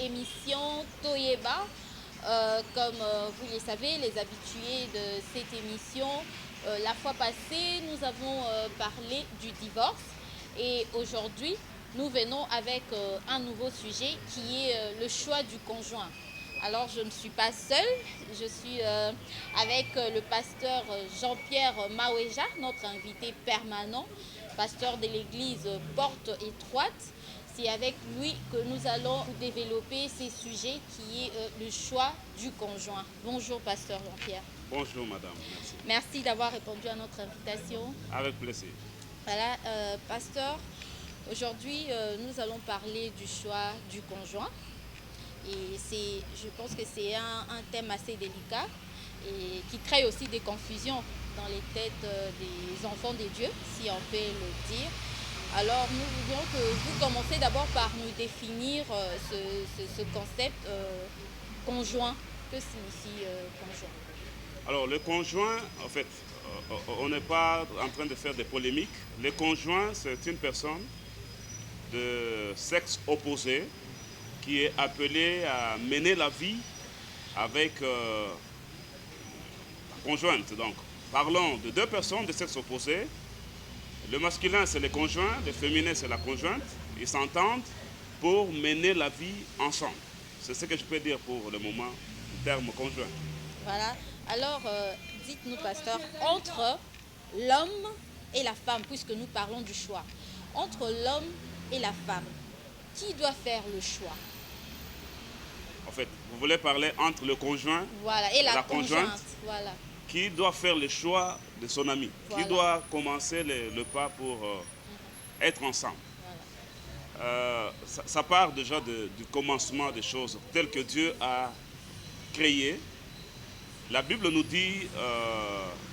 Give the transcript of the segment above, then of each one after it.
émission Toyeba. Comme vous le savez, les habitués de cette émission, la fois passée, nous avons parlé du divorce et aujourd'hui, nous venons avec un nouveau sujet qui est le choix du conjoint. Alors, je ne suis pas seule, je suis avec le pasteur Jean-Pierre Maouéja, notre invité permanent, pasteur de l'église Porte Étroite. C'est avec lui que nous allons développer ces sujets qui est le choix du conjoint. Bonjour, pasteur Jean-Pierre. Bonjour madame, merci. Merci d'avoir répondu à notre invitation. Avec plaisir. Voilà, pasteur, aujourd'hui nous allons parler du choix du conjoint. Et je pense que c'est un thème assez délicat et qui crée aussi des confusions dans les têtes des enfants de Dieu, si on peut le dire. Alors nous voudrions que vous commenciez d'abord par nous définir ce concept conjoint. Que signifie conjoint? Alors le conjoint, en fait, on n'est pas en train de faire des polémiques. Le conjoint, c'est une personne de sexe opposé qui est appelée à mener la vie avec la conjointe. Donc, parlons de deux personnes de sexe opposé. Le masculin, c'est le conjoint, le féminin, c'est la conjointe. Ils s'entendent pour mener la vie ensemble. C'est ce que je peux dire pour le moment, le terme conjoint. Voilà. Alors, dites-nous, pasteur, entre l'homme et la femme, puisque nous parlons du choix, entre l'homme et la femme, qui doit faire le choix? En fait, vous voulez parler entre le conjoint et la conjointe, voilà. Qui doit faire le choix de son ami, Voilà. Qui doit commencer le pas pour être ensemble. Voilà. Ça part déjà du commencement des choses telles que Dieu a créé. La Bible nous dit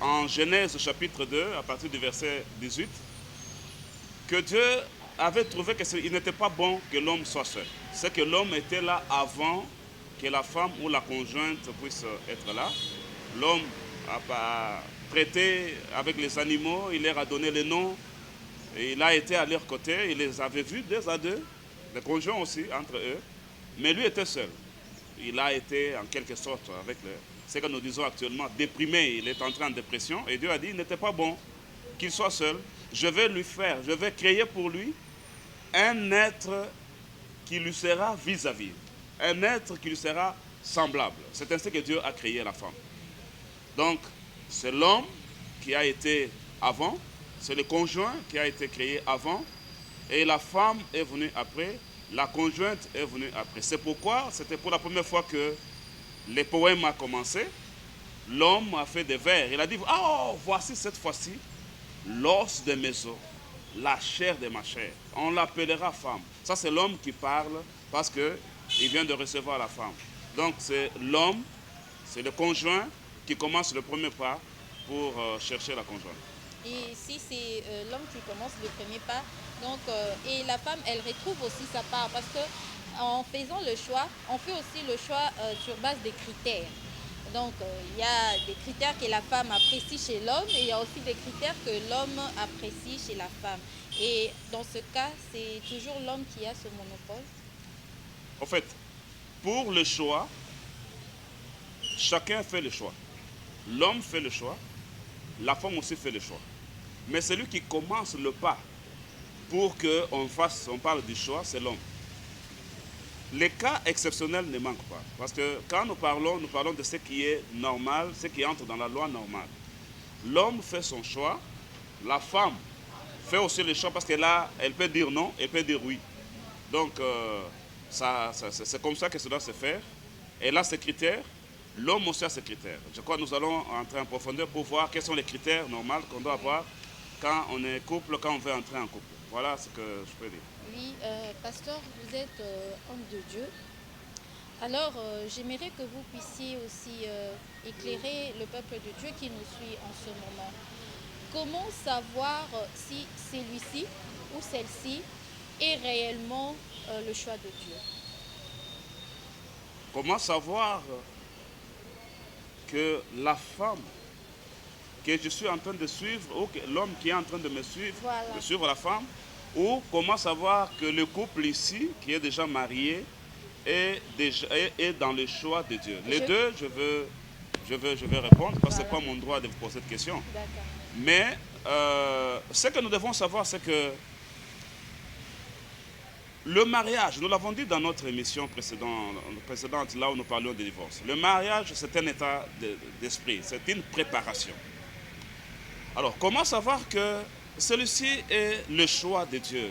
en Genèse chapitre 2, à partir du verset 18, que Dieu avait trouvé qu'il n'était pas bon que l'homme soit seul. C'est que l'homme était là avant que la femme ou la conjointe puisse être là. L'homme a traité avec les animaux, il leur a donné les noms, et il a été à leur côté, il les avait vus deux à deux, les conjoints aussi entre eux, mais lui était seul. Il a été en quelque sorte, avec ce que nous disons actuellement, déprimé, il est entré en dépression, et Dieu a dit il n'était pas bon qu'il soit seul, je vais créer pour lui un être qui lui sera vis-à-vis, un être qui lui sera semblable. C'est ainsi que Dieu a créé la femme. Donc, c'est l'homme qui a été avant, c'est le conjoint qui a été créé avant, et la femme est venue après, la conjointe est venue après. C'est pourquoi c'était pour la première fois que les poèmes ont commencé. L'homme a fait des vers. Il a dit, oh, voici cette fois-ci l'os de mes os, la chair de ma chair. On l'appellera femme. Ça, c'est l'homme qui parle parce qu'il vient de recevoir la femme. Donc, c'est l'homme, c'est le conjoint qui commence le premier pas pour chercher la conjointe. Et si c'est l'homme qui commence le premier pas, donc, et la femme, elle retrouve aussi sa part parce que en faisant le choix, on fait aussi le choix sur base des critères. Donc, il y a des critères que la femme apprécie chez l'homme et il y a aussi des critères que l'homme apprécie chez la femme. Et dans ce cas, c'est toujours l'homme qui a ce monopole. En fait, pour le choix, chacun fait le choix. L'homme fait le choix, la femme aussi fait le choix. Mais celui qui commence le pas pour qu'on parle du choix, c'est l'homme. Les cas exceptionnels ne manquent pas. Parce que quand nous parlons de ce qui est normal, ce qui entre dans la loi normale. L'homme fait son choix, la femme fait aussi le choix parce qu'elle elle peut dire non, elle peut dire oui. Donc, c'est comme ça que ça doit se faire. Elle a ses critères, l'homme aussi a ses critères. Je crois que nous allons entrer en profondeur pour voir quels sont les critères normaux qu'on doit avoir quand on est couple, quand on veut entrer en couple. Voilà ce que je peux dire. Oui, pasteur, vous êtes homme de Dieu. Alors, j'aimerais que vous puissiez aussi éclairer le peuple de Dieu qui nous suit en ce moment. Comment savoir si celui-ci ou celle-ci est réellement le choix de Dieu? Comment savoir que la femme que je suis en train de suivre, ou l'homme qui est en train de me suivre, Voilà. de suivre la femme, ou comment savoir que le couple ici, qui est déjà marié, est dans le choix de Dieu. Les Je- deux, je veux répondre parce que ce Voilà. n'est pas mon droit de vous poser cette question. D'accord. Mais ce que nous devons savoir, c'est que le mariage, nous l'avons dit dans notre émission précédente, là où nous parlions de divorce. Le mariage, c'est un état d'esprit, c'est une préparation. Alors, comment savoir que celui-ci est le choix de Dieu?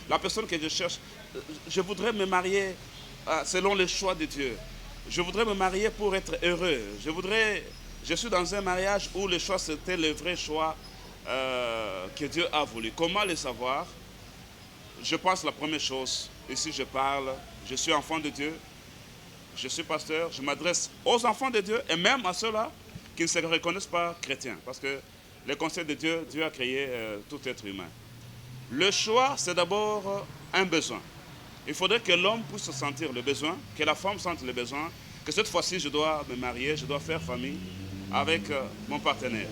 La personne que je cherche, je voudrais me marier selon le choix de Dieu. Je voudrais me marier pour être heureux. Je suis dans un mariage où le choix, c'était le vrai choix que Dieu a voulu. Comment le savoir? Je pense la première chose, ici je parle, je suis enfant de Dieu, je suis pasteur, je m'adresse aux enfants de Dieu et même à ceux-là qui ne se reconnaissent pas chrétiens. Parce que le conseil de Dieu, Dieu a créé tout être humain. Le choix, c'est d'abord un besoin. Il faudrait que l'homme puisse sentir le besoin, que la femme sente le besoin, que cette fois-ci je dois me marier, je dois faire famille avec mon partenaire.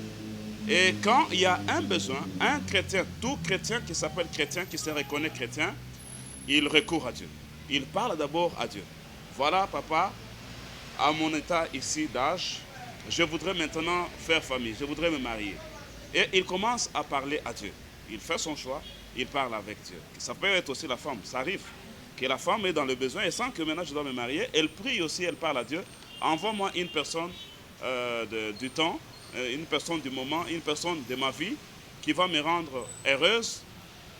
Et quand il y a un besoin, un chrétien, tout chrétien qui s'appelle chrétien, qui se reconnaît chrétien, il recourt à Dieu. Il parle d'abord à Dieu. Voilà, papa, à mon état ici d'âge, je voudrais maintenant faire famille, je voudrais me marier. Et il commence à parler à Dieu. Il fait son choix, il parle avec Dieu. Ça peut être aussi la femme, ça arrive que la femme est dans le besoin et sans que maintenant je dois me marier, elle prie aussi, elle parle à Dieu. Envoie-moi une personne du temps, une personne du moment, une personne de ma vie qui va me rendre heureuse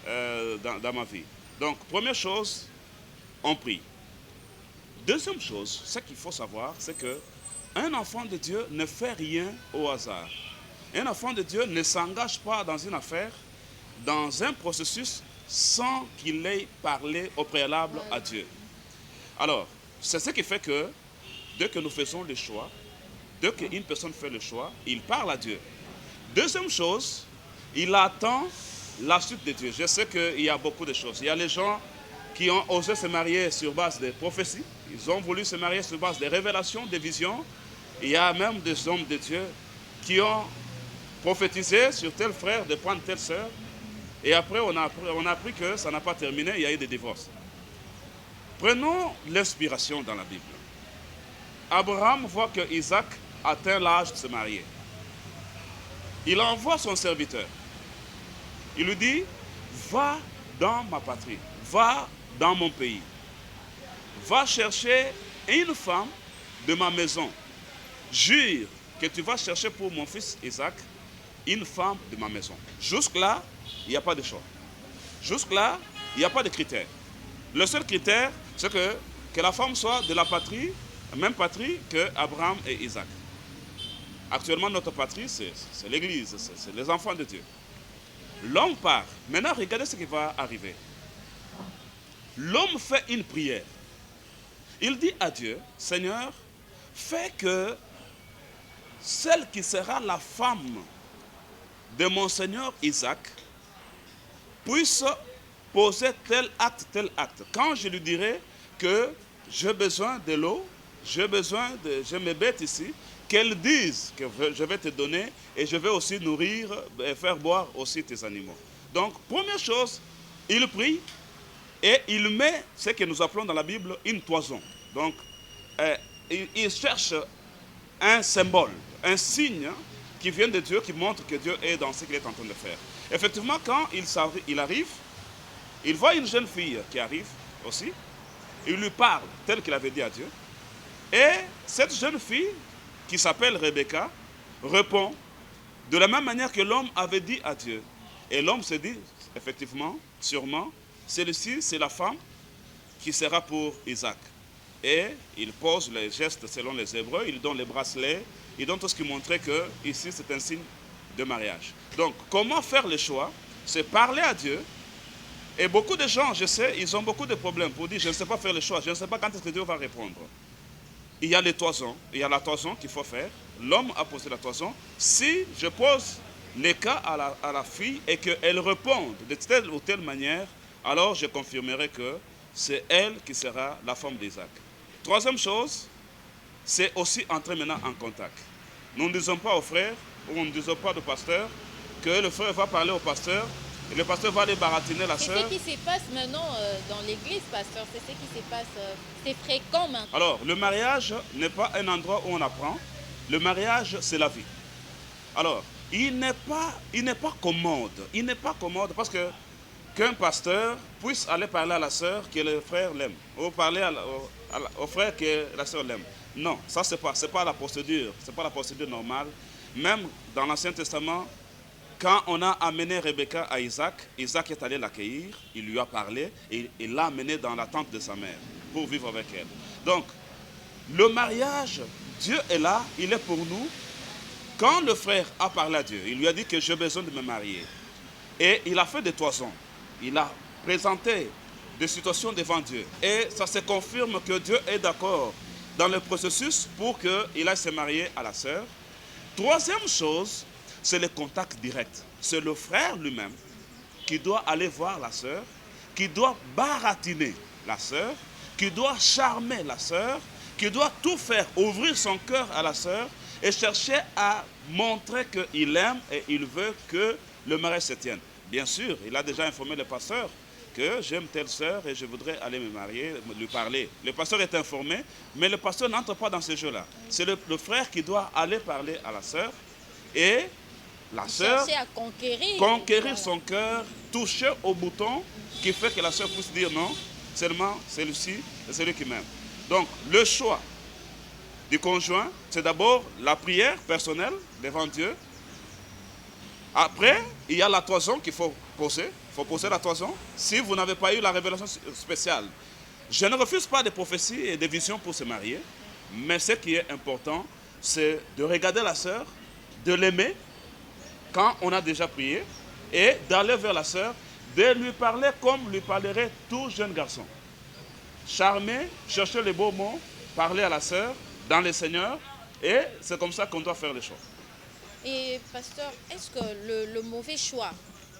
dans ma vie. Donc, première chose, on prie. Deuxième chose, ce qu'il faut savoir, c'est que un enfant de Dieu ne fait rien au hasard. Un enfant de Dieu ne s'engage pas dans une affaire, dans un processus, sans qu'il ait parlé au préalable à Dieu. Alors, c'est ce qui fait que, dès que nous faisons le choix, dès qu'une personne fait le choix, il parle à Dieu. Deuxième chose, il attend la suite de Dieu. Je sais qu'il y a beaucoup de choses. Il y a les gens qui ont osé se marier sur base de prophéties. Ils ont voulu se marier sur base de révélations, de visions. Il y a même des hommes de Dieu qui ont prophétisé sur tel frère de prendre telle sœur. Et après, on a appris que ça n'a pas terminé, il y a eu des divorces. Prenons l'inspiration dans la Bible. Abraham voit que Isaac atteint l'âge de se marier. Il envoie son serviteur. Il lui dit, va dans ma patrie, va dans mon pays. Va chercher une femme de ma maison. Jure que tu vas chercher pour mon fils Isaac une femme de ma maison. Jusque-là, il n'y a pas de choix. Jusque-là, il n'y a pas de critères. Le seul critère, c'est que la femme soit de la patrie, la même patrie que Abraham et Isaac. Actuellement, notre patrie, c'est l'Église, c'est les enfants de Dieu. L'homme part. Maintenant, regardez ce qui va arriver. L'homme fait une prière. Il dit à Dieu, Seigneur, fais que celle qui sera la femme de mon Seigneur Isaac puisse poser tel acte. Quand je lui dirai que j'ai besoin de l'eau, j'ai mes bêtes ici, qu'elle dise que je vais te donner et je vais aussi nourrir et faire boire aussi tes animaux. Donc, première chose, il prie et il met ce que nous appelons dans la Bible une toison. Donc, il cherche un symbole, un signe qui vient de Dieu, qui montre que Dieu est dans ce qu'il est en train de faire. Effectivement, quand il arrive, il voit une jeune fille qui arrive aussi, il lui parle tel qu'il avait dit à Dieu, et cette jeune fille, qui s'appelle Rebecca, répond de la même manière que l'homme avait dit à Dieu. Et l'homme se dit, effectivement, sûrement, celle-ci, c'est la femme qui sera pour Isaac. Et il pose les gestes selon les Hébreux, il donne les bracelets, il donne tout ce qui montrait que ici c'est un signe de mariage. Donc, comment faire le choix? C'est parler à Dieu. Et beaucoup de gens, je sais, ils ont beaucoup de problèmes pour dire, je ne sais pas faire le choix, je ne sais pas quand est-ce que Dieu va répondre. Il y a les toisons, il y a la toison qu'il faut faire. L'homme a posé la toison. Si je pose les cas à la fille et qu'elle réponde de telle ou telle manière, alors je confirmerai que c'est elle qui sera la femme d'Isaac. Troisième chose, c'est aussi entrer maintenant en contact. Nous ne disons pas au frère, ou nous ne disons pas au pasteur, que le frère va parler au pasteur Et le pasteur va aller baratiner la C'est sœur. ce qui se passe maintenant dans l'église, pasteur. C'est ce qui se passe. C'est fréquent maintenant. Alors, le mariage n'est pas un endroit où on apprend. Le mariage, c'est la vie. Alors, il n'est pas commode. Il n'est pas commode parce que qu'un pasteur puisse aller parler à la sœur que le frère l'aime, ou parler au frère que la sœur l'aime. Non, ça c'est pas la procédure, c'est pas la procédure normale. Même dans l'Ancien Testament, quand on a amené Rebecca à Isaac, Isaac est allé l'accueillir, il lui a parlé et il l'a amené dans la tente de sa mère pour vivre avec elle. Donc, le mariage, Dieu est là, il est pour nous. Quand le frère a parlé à Dieu, il lui a dit que j'ai besoin de me marier. Et il a fait des toisons. Il a présenté des situations devant Dieu. Et ça se confirme que Dieu est d'accord dans le processus pour qu'il aille se marier à la sœur. Troisième chose, c'est le contact direct. C'est le frère lui-même qui doit aller voir la sœur, qui doit baratiner la sœur, qui doit charmer la sœur, qui doit tout faire, ouvrir son cœur à la sœur et chercher à montrer qu'il aime et il veut que le mariage se tienne. Bien sûr, il a déjà informé le pasteur que j'aime telle sœur et je voudrais aller me marier, lui parler. Le pasteur est informé, mais le pasteur n'entre pas dans ce jeu-là. C'est le frère qui doit aller parler à la sœur et la sœur Chercher à conquérir voilà, son cœur, toucher au bouton qui fait que la sœur puisse dire non, seulement celui-ci, c'est celui qui m'aime. Donc, le choix du conjoint, c'est d'abord la prière personnelle devant Dieu. Après, il y a la toison qu'il faut poser. Il faut poser la toison. Si vous n'avez pas eu la révélation spéciale, je ne refuse pas des prophéties et des visions pour se marier. Mais ce qui est important, c'est de regarder la sœur, de l'aimer quand on a déjà prié et d'aller vers la sœur, de lui parler comme lui parlerait tout jeune garçon. Charmer, chercher les beaux mots, parler à la sœur dans le Seigneur, et c'est comme ça qu'on doit faire les choses. Et pasteur, est-ce que le mauvais choix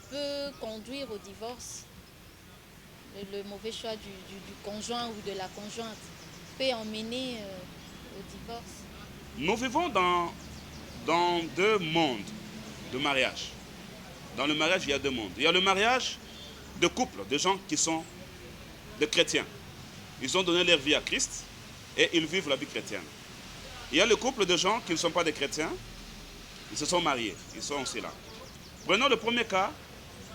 peut conduire au divorce? Le mauvais choix du conjoint ou de la conjointe peut emmener au divorce? Nous vivons dans deux mondes de mariage. Dans le mariage, il y a deux mondes. Il y a le mariage de couple, de gens qui sont des chrétiens. Ils ont donné leur vie à Christ et ils vivent la vie chrétienne. Il y a le couple de gens qui ne sont pas des chrétiens. Ils se sont mariés, ils sont aussi là. Prenons le premier cas,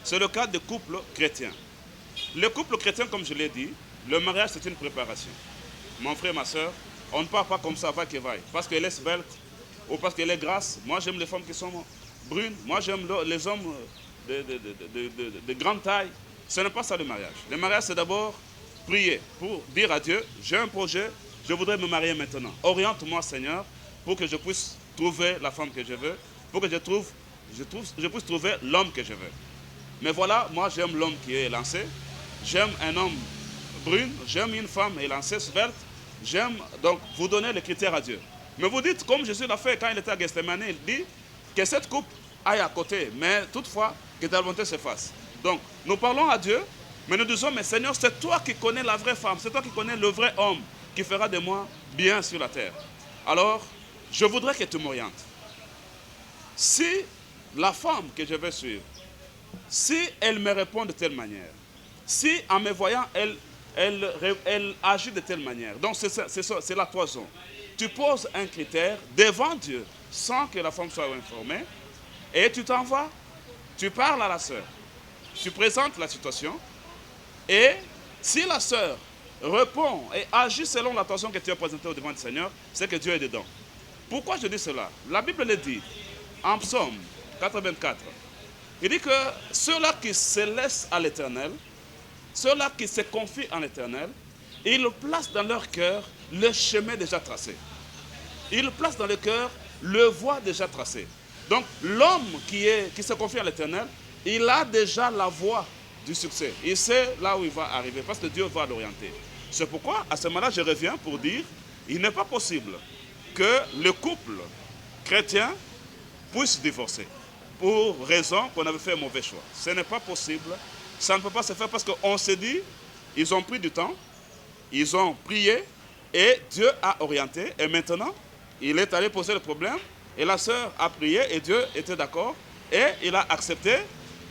c'est le cas de couple chrétien. Le couple chrétien, comme je l'ai dit, le mariage c'est une préparation. Mon frère, ma soeur, on ne part pas comme ça, va que vaille. Parce qu'elle est svelte ou parce qu'elle est grasse. Moi j'aime les femmes qui sont brunes. Moi j'aime les hommes de grande taille. Ce n'est pas ça le mariage. Le mariage c'est d'abord prier pour dire à Dieu, j'ai un projet, je voudrais me marier maintenant. Oriente-moi Seigneur pour que je puisse trouver la femme que je veux, pour que je puisse trouver l'homme que je veux. Mais voilà, moi j'aime l'homme qui est élancé, j'aime un homme brun, j'aime une femme élancée, svelte, j'aime, donc vous donnez les critères à Dieu. Mais vous dites, comme Jésus l'a fait quand il était à Gethsemane, il dit que cette coupe aille à côté, mais toutefois que ta volonté se fasse. Donc nous parlons à Dieu, mais nous disons, mais Seigneur, c'est toi qui connais la vraie femme, c'est toi qui connais le vrai homme qui fera de moi bien sur la terre. Alors, je voudrais que tu m'orientes. Si la femme que je vais suivre, si elle me répond de telle manière, si en me voyant, elle agit de telle manière, donc c'est la toison. Tu poses un critère devant Dieu sans que la femme soit informée et tu t'en vas, tu parles à la sœur, tu présentes la situation et si la sœur répond et agit selon la toison que tu as présentée au devant du Seigneur, c'est que Dieu est dedans. Pourquoi je dis cela? La Bible le dit en Psaume 84. Il dit que ceux-là qui se laissent à l'Éternel, ceux-là qui se confient en l'Éternel, ils placent dans leur cœur le chemin déjà tracé. Ils placent dans le cœur le voie déjà tracé. Donc l'homme qui se confie à l'Éternel, il a déjà la voie du succès. Il sait là où il va arriver parce que Dieu va l'orienter. C'est pourquoi à ce moment-là je reviens pour dire il n'est pas possible que le couple chrétien puisse divorcer pour raison qu'on avait fait un mauvais choix. Ce n'est pas possible. Ça ne peut pas se faire parce qu'on s'est dit, ils ont pris du temps, ils ont prié et Dieu a orienté. Et maintenant, il est allé poser le problème et la sœur a prié et Dieu était d'accord et il a accepté.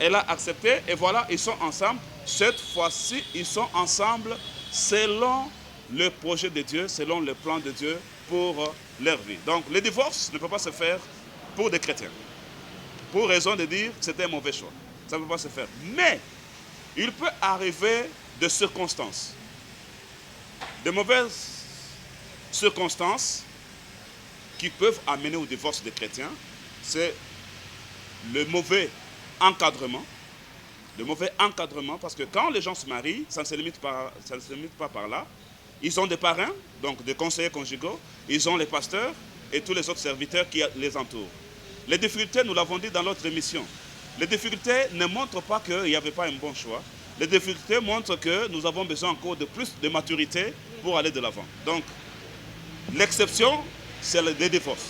elle a accepté et voilà, ils sont ensemble. Cette fois-ci, ils sont ensemble selon le projet de Dieu, selon le plan de Dieu pour leur vie. Donc, le divorce ne peut pas se faire pour des chrétiens, pour raison de dire que c'était un mauvais choix. Ça ne peut pas se faire. Mais, il peut arriver des circonstances, de mauvaises circonstances qui peuvent amener au divorce des chrétiens. C'est le mauvais encadrement. Le mauvais encadrement, parce que quand les gens se marient, ça ne se limite pas par là. Ils ont des parrains, donc des conseillers conjugaux, ils ont les pasteurs et tous les autres serviteurs qui les entourent. Les difficultés, nous l'avons dit dans notre émission, les difficultés ne montrent pas qu'il n'y avait pas un bon choix. Les difficultés montrent que nous avons besoin encore de plus de maturité pour aller de l'avant. Donc, l'exception, c'est le divorce.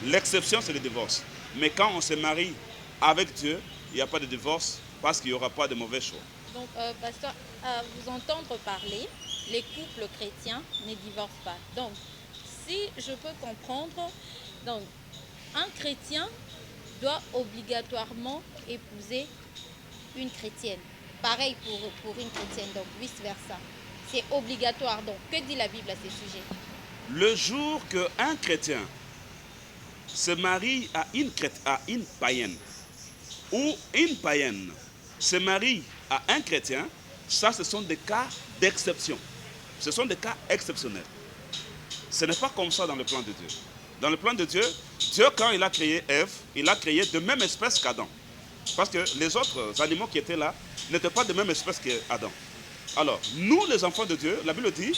L'exception, c'est le divorce. Mais quand on se marie avec Dieu, il n'y a pas de divorce parce qu'il n'y aura pas de mauvais choix. Donc, pasteur, à vous entendre parler, les couples chrétiens ne divorcent pas. Donc, si je peux comprendre, donc, un chrétien doit obligatoirement épouser une chrétienne. Pareil pour une chrétienne, donc vice-versa. C'est obligatoire. Donc, que dit la Bible à ces sujets? Le jour qu'un chrétien se marie à une païenne, ou une païenne se marie à un chrétien, ça, ce sont des cas d'exception. Ce sont des cas exceptionnels. Ce n'est pas comme ça dans le plan de Dieu. Dans le plan de Dieu, Dieu, quand il a créé Ève, il a créé de même espèce qu'Adam. Parce que les autres animaux qui étaient là n'étaient pas de même espèce qu'Adam. Alors, nous, les enfants de Dieu, la Bible dit,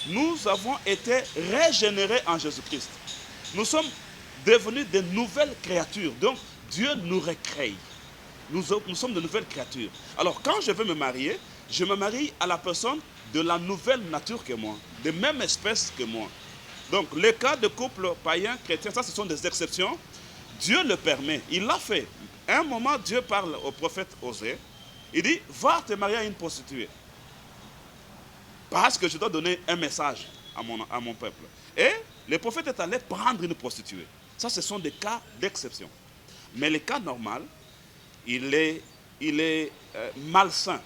nous avons été régénérés en Jésus-Christ. Nous sommes devenus de nouvelles créatures. Donc, Dieu nous recrée. Nous sommes de nouvelles créatures. Alors, quand je veux me marier, je me marie à la personne de la nouvelle nature que moi, de même espèce que moi. Donc, les cas de couple païen, chrétien, ça, ce sont des exceptions. Dieu le permet. Il l'a fait. À un moment, Dieu parle au prophète Osée. Il dit, va te marier à une prostituée. Parce que je dois donner un message à mon peuple. Et le prophète est allé prendre une prostituée. Ça, ce sont des cas d'exception. Mais les cas normaux, il est malsain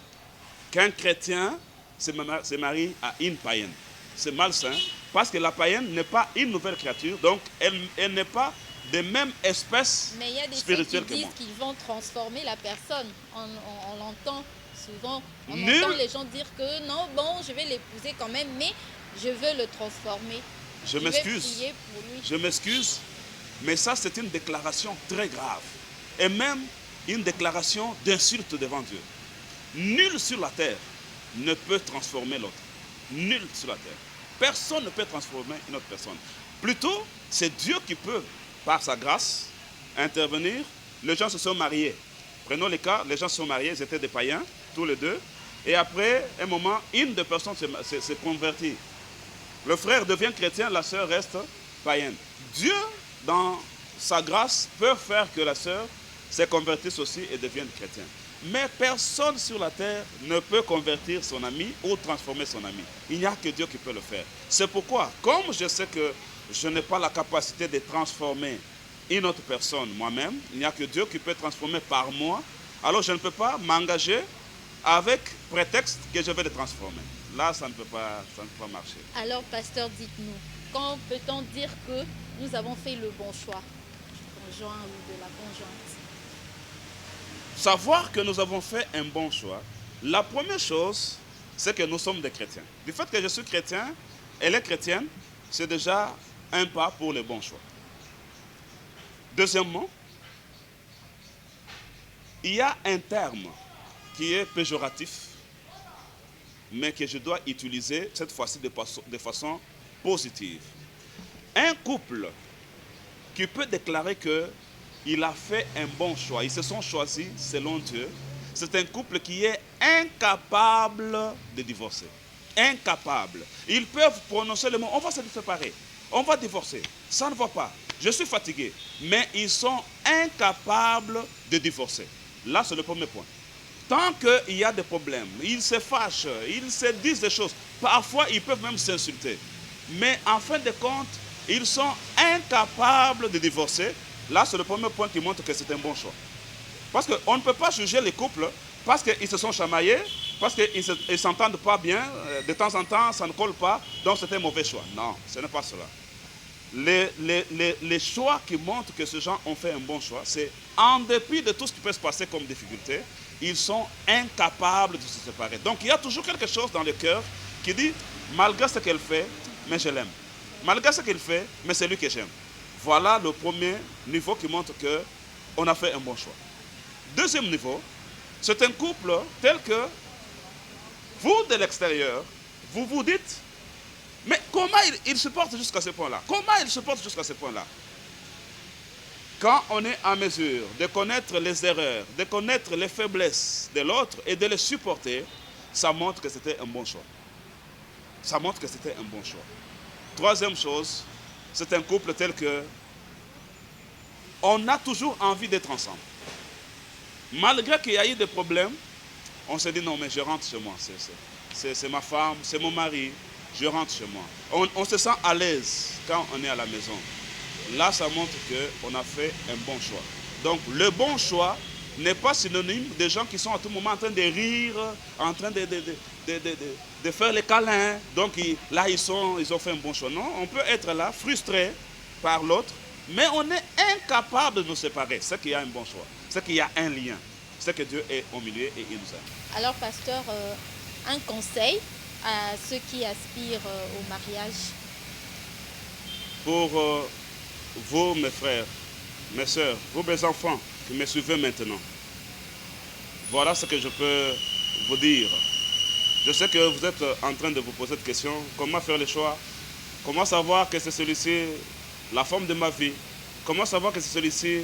qu'un chrétien se marie à une païenne. C'est malsain parce que la païenne n'est pas une nouvelle créature, donc elle n'est pas de même espèce spirituelle que moi. Mais il y a des gens qui disent qu'ils vont transformer la personne. On l'entend souvent. On entend les gens dire que non, bon, je vais l'épouser quand même, mais je veux le transformer. Je m'excuse, mais ça c'est une déclaration très grave. Et même une déclaration d'insulte devant Dieu. Nul sur la terre ne peut transformer l'autre. Nul sur la terre. Personne ne peut transformer une autre personne. Plutôt, c'est Dieu qui peut, par sa grâce, intervenir. Les gens se sont mariés. Prenons les cas, les gens se sont mariés, ils étaient des païens, tous les deux. Et après un moment, une des personnes se convertit. Le frère devient chrétien, la sœur reste païenne. Dieu, dans sa grâce, peut faire que la sœur se convertisse aussi et devienne chrétienne. Mais personne sur la terre ne peut convertir son ami ou transformer son ami. Il n'y a que Dieu qui peut le faire. C'est pourquoi, comme je sais que je n'ai pas la capacité de transformer une autre personne moi-même, il n'y a que Dieu qui peut transformer par moi, alors je ne peux pas m'engager avec prétexte que je vais le transformer. Là, ça ne peut pas marcher. Alors, pasteur, dites-nous, quand peut-on dire que nous avons fait le bon choix, du conjoint ou de la conjointe? Savoir que nous avons fait un bon choix, la première chose, c'est que nous sommes des chrétiens. Du fait que je suis chrétien, elle est chrétienne, c'est déjà un pas pour le bon choix. Deuxièmement, il y a un terme qui est péjoratif, mais que je dois utiliser cette fois-ci de façon positive. Un couple qui peut déclarer qu'il a fait un bon choix, ils se sont choisis selon Dieu, c'est un couple qui est incapable de divorcer. Incapable. Ils peuvent prononcer le mot, on va se séparer, on va divorcer, ça ne va pas, je suis fatigué. Mais ils sont incapables de divorcer. Là, c'est le premier point. Tant qu'il y a des problèmes, ils se fâchent, ils se disent des choses. Parfois, ils peuvent même s'insulter. Mais en fin de compte, ils sont incapables de divorcer. Là, c'est le premier point qui montre que c'est un bon choix. Parce qu'on ne peut pas juger les couples parce qu'ils se sont chamaillés, parce qu'ils ne s'entendent pas bien, de temps en temps ça ne colle pas, donc c'est un mauvais choix. Non, ce n'est pas cela. Les choix qui montrent que ces gens ont fait un bon choix, c'est en dépit de tout ce qui peut se passer comme difficulté, ils sont incapables de se séparer. Donc il y a toujours quelque chose dans le cœur qui dit, malgré ce qu'elle fait, mais je l'aime. Malgré ce qu'il fait, mais c'est lui que j'aime. Voilà le premier niveau qui montre qu'on a fait un bon choix. Deuxième niveau, c'est un couple tel que vous de l'extérieur, vous vous dites, mais comment il se porte jusqu'à ce point-là? Comment il se porte jusqu'à ce point-là? Quand on est en mesure de connaître les erreurs, de connaître les faiblesses de l'autre et de les supporter, ça montre que c'était un bon choix. Ça montre que c'était un bon choix. Troisième chose, c'est un couple tel que on a toujours envie d'être ensemble. Malgré qu'il y a eu des problèmes, on se dit non mais je rentre chez moi. C'est ma femme, c'est mon mari, je rentre chez moi. On se sent à l'aise quand on est à la maison. Là, ça montre qu'on a fait un bon choix. Donc, le bon choix n'est pas synonyme de gens qui sont à tout moment en train de rire, en train de faire les câlins. Donc, là, ils ont fait un bon choix. Non, on peut être là, frustré par l'autre, mais on est incapable de nous séparer. C'est qu'il y a un bon choix. C'est qu'il y a un lien. C'est que Dieu est au milieu et il nous aime. Alors, pasteur, un conseil à ceux qui aspirent au mariage? Pour vous, mes frères, mes soeurs, vous, mes enfants qui me suivez maintenant, voilà ce que je peux vous dire. Je sais que vous êtes en train de vous poser cette question. Comment faire le choix? Comment savoir que c'est celui-ci la femme de ma vie? Comment savoir que c'est celui-ci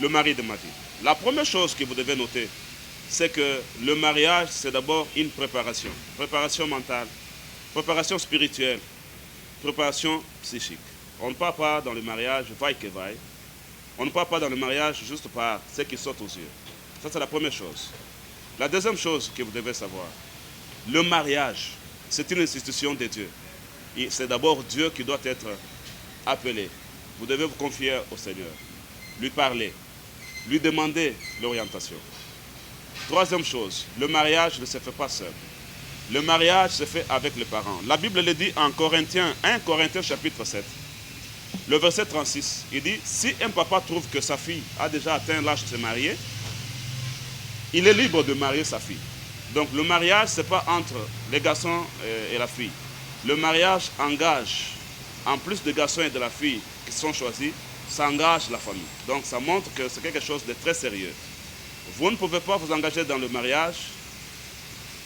le mari de ma vie? La première chose que vous devez noter, c'est que le mariage, c'est d'abord une préparation. Préparation mentale, préparation spirituelle, préparation psychique. On ne part pas dans le mariage vaille que vaille. On ne part pas dans le mariage juste par ce qui saute aux yeux. Ça, c'est la première chose. La deuxième chose que vous devez savoir, le mariage, c'est une institution de Dieu. C'est d'abord Dieu qui doit être appelé. Vous devez vous confier au Seigneur, lui parler, lui demander l'orientation. Troisième chose, le mariage ne se fait pas seul. Le mariage se fait avec les parents. La Bible le dit en Corinthiens, 1 Corinthiens chapitre 7. Le verset 36, il dit, si un papa trouve que sa fille a déjà atteint l'âge de se marier, il est libre de marier sa fille. Donc le mariage, ce n'est pas entre les garçons et la fille. Le mariage engage, en plus des garçons et de la fille qui sont choisis, ça engage la famille. Donc ça montre que c'est quelque chose de très sérieux. Vous ne pouvez pas vous engager dans le mariage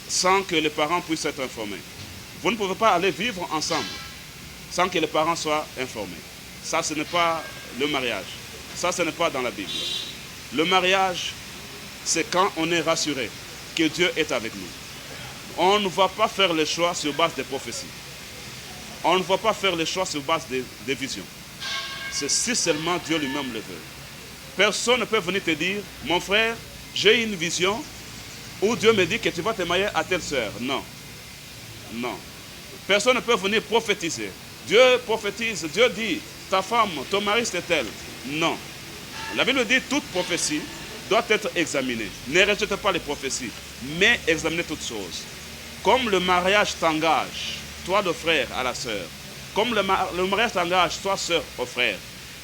sans que les parents puissent être informés. Vous ne pouvez pas aller vivre ensemble sans que les parents soient informés. Ça, ce n'est pas le mariage. Ça, ce n'est pas dans la Bible. Le mariage, c'est quand on est rassuré que Dieu est avec nous. On ne va pas faire les choix sur base des prophéties. On ne va pas faire les choix sur base des visions. C'est si seulement Dieu lui-même le veut. Personne ne peut venir te dire, mon frère, j'ai une vision où Dieu me dit que tu vas te marier à telle sœur. Non. Non. Personne ne peut venir prophétiser. Dieu prophétise, Dieu dit, ta femme, ton mari c'est tel. Non. La Bible dit, toute prophétie doit être examinée. Ne rejette pas les prophéties, mais examinez toutes choses. Comme le mariage t'engage, toi le frère à la sœur, comme le mariage t'engage, toi sœur au frère,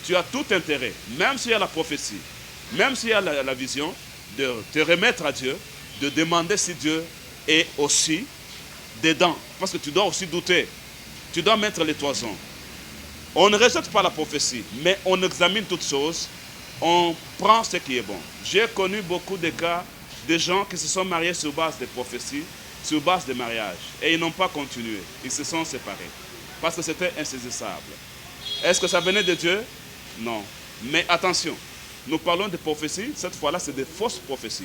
tu as tout intérêt, même s'il y a la prophétie, même s'il y a la vision, de te remettre à Dieu, de demander si Dieu est aussi dedans. Parce que tu dois aussi douter. Tu dois mettre les toisons. On ne rejette pas la prophétie, mais on examine toutes choses. On prend ce qui est bon. J'ai connu beaucoup de cas de gens qui se sont mariés sur base de prophéties, sur base de mariage. Et ils n'ont pas continué. Ils se sont séparés. Parce que c'était insaisissable. Est-ce que ça venait de Dieu? Non. Mais attention, nous parlons de prophéties. Cette fois-là, c'est des fausses prophéties.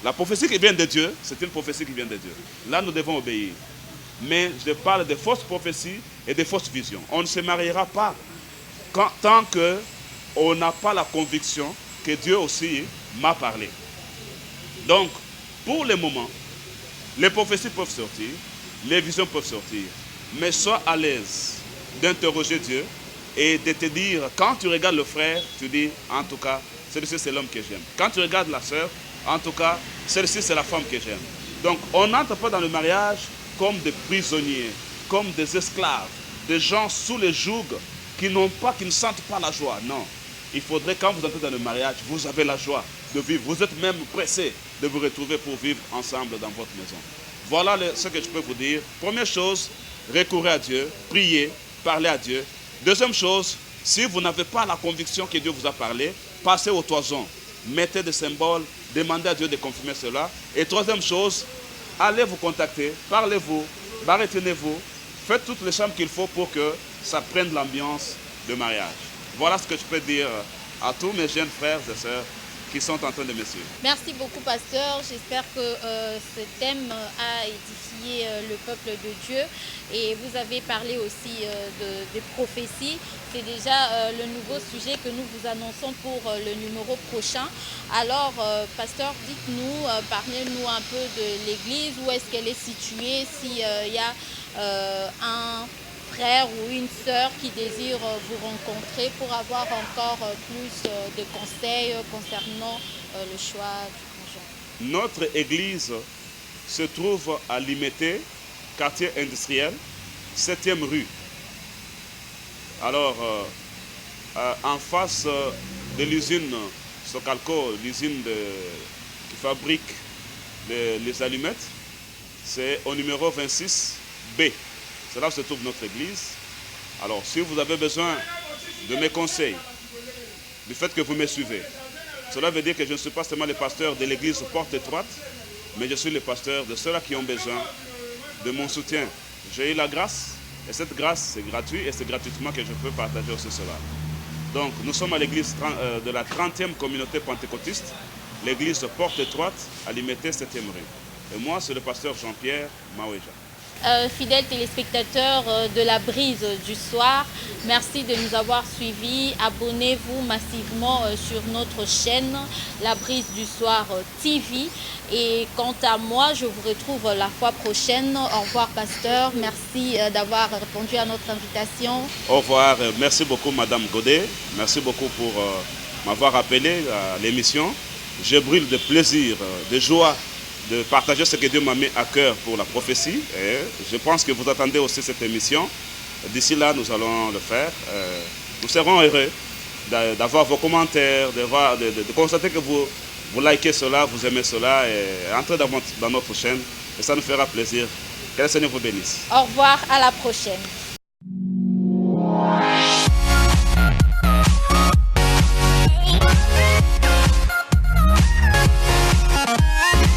La prophétie qui vient de Dieu, c'est une prophétie qui vient de Dieu. Là, nous devons obéir. Mais je parle de fausses prophéties et de fausses visions. On ne se mariera pas tant qu'on n'a pas la conviction que Dieu aussi m'a parlé. Donc, pour le moment, les prophéties peuvent sortir, les visions peuvent sortir. Mais sois à l'aise d'interroger Dieu et de te dire, quand tu regardes le frère, tu dis, en tout cas, celui-ci c'est l'homme que j'aime. Quand tu regardes la sœur, en tout cas, celle-ci c'est la femme que j'aime. Donc on n'entre pas dans le mariage comme des prisonniers, comme des esclaves, des gens sous les jougs qui ne sentent pas la joie. Non. Il faudrait, quand vous entrez dans le mariage, vous avez la joie de vivre. Vous êtes même pressés de vous retrouver pour vivre ensemble dans votre maison. Voilà ce que je peux vous dire. Première chose, recourez à Dieu, priez, parlez à Dieu. Deuxième chose, si vous n'avez pas la conviction que Dieu vous a parlé, passez au toison. Mettez des symboles, demandez à Dieu de confirmer cela. Et troisième chose, allez vous contacter, parlez-vous, baratinez-vous, faites toutes les chambres qu'il faut pour que ça prenne l'ambiance de mariage. Voilà ce que je peux dire à tous mes jeunes frères et sœurs qui sont en train de me suivre. Merci beaucoup, pasteur. J'espère que ce thème a édifié le peuple de Dieu. Et vous avez parlé aussi des prophéties. C'est déjà le nouveau sujet que nous vous annonçons pour le numéro prochain. Alors, pasteur, dites-nous, parlez-nous un peu de l'église, où est-ce qu'elle est située, s'il y a un frère ou une sœur qui désire vous rencontrer pour avoir encore plus de conseils concernant le choix du conjoint. Notre église se trouve à Limete, quartier industriel, 7e rue. Alors, en face de l'usine Socalco, l'usine qui fabrique les allumettes, c'est au numéro 26B. C'est là où se trouve notre église. Alors, si vous avez besoin de mes conseils, du fait que vous me suivez, cela veut dire que je ne suis pas seulement le pasteur de l'église Porte Étroite, mais je suis le pasteur de ceux-là qui ont besoin de mon soutien. J'ai eu la grâce, et cette grâce, c'est gratuit, et c'est gratuitement que je peux partager aussi cela. Donc, nous sommes à l'église de la 30e communauté pentecôtiste, l'église Porte Étroite, à Limete, 7e rue. Et moi, c'est le pasteur Jean-Pierre Maouéja. Fidèles téléspectateurs de la brise du soir, merci de nous avoir suivis. Abonnez-vous massivement sur notre chaîne La Brise du Soir TV. Et quant à moi, je vous retrouve la fois prochaine. Au revoir, pasteur. Merci d'avoir répondu à notre invitation. Au revoir. Merci beaucoup, Madame Godet. Merci beaucoup pour m'avoir appelé à l'émission. Je brûle de plaisir, de joie de partager ce que Dieu m'a mis à cœur pour la prophétie. Et je pense que vous attendez aussi cette émission. D'ici là, nous allons le faire. Nous serons heureux d'avoir vos commentaires, de constater que vous likez cela, vous aimez cela, et entrez dans notre chaîne. Et ça nous fera plaisir. Que le Seigneur vous bénisse. Au revoir, à la prochaine.